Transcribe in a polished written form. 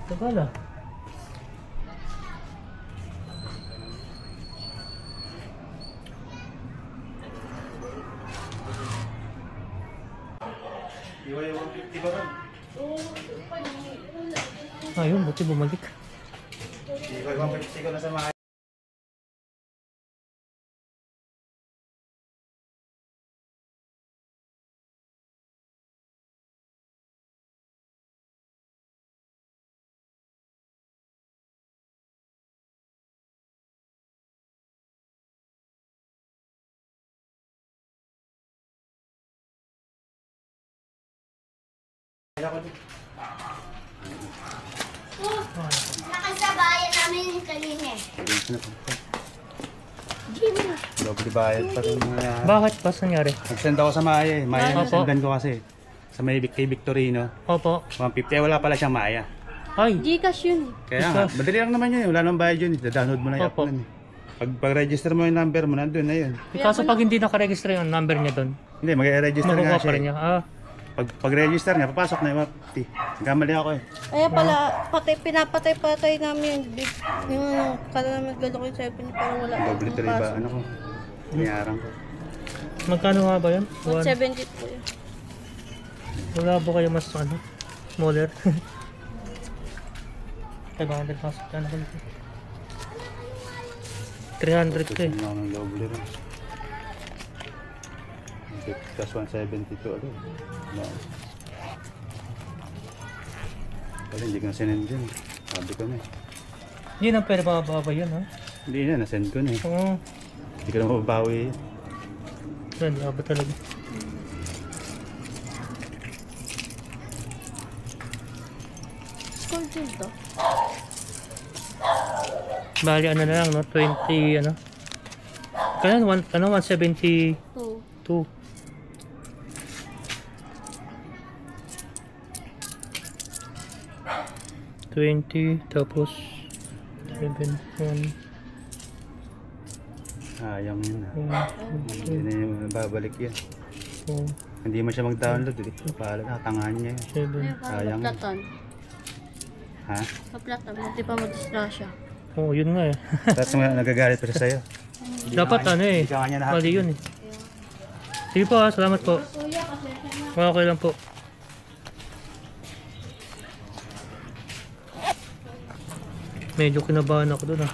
Tagal ah. Ayun, buti bumalik. Iba 150 ko na sa mga Nakasabayan namin yung kanina eh. Doble bayad pa rin mga... Bakit? Pas nangyari? Nag-send ako sa Maya eh. Maya Opo. nasendan ko kasi. Sa may kay Victorino. Opo. 150. Wala pala siyang Maya. Ay, Gcash yun. Kaya nga, Gcash. madali lang naman yun. Wala nang bayad yun. Da-download mo na yung app Opo. nun eh. Pag-register mo yung number mo, nandun na yun. kaso pag hindi nakaregister yung number niya doon, Hindi, mag-register nga makukuha pa siya. rin niya. Ah, Pag-register niya, papasok na yung 150. Nagkamali ako eh. Kaya pala, pinapatay-patay namin yung kala namin gano'n ko yung 7 pero wala. Doble 3 ba? Ano ko? Binayaran ko. magkano nga ba yun? 170 po yun. Wala ba kayo mas ano? Smaller? 500 pasok ka na dito. 300 ka eh. Ano ako ng doble rin. Plus 172 ano? No. Pero hindi ko na-send dyan. Sabi ko na eh. Hindi na pwede mababa yun ha? Hindi na, na-send ko na eh. Oo. Hindi ko na mababawi eh. Hindi ba talaga? School din to. Bali ano na lang no? 20 ano? Kaya 172. 2. 20 tapos 7 1 Sayang yun ah. Hindi na yung babalik yan. 4 Hindi mo siya mag-download. Pala na, tangahan niya yun. 7. Sayang. Kaplatan. Ha? Kaplatan. Hindi pa mag-disgrasya. Oo, yun nga eh. Tapos nagagalit pa siya sa'yo. Dapat ano eh. Hindi ka nga niya lahat. Mali yun eh. Sige po ha, salamat po. Okay lang po. Medyo kinabahan ako doon ha.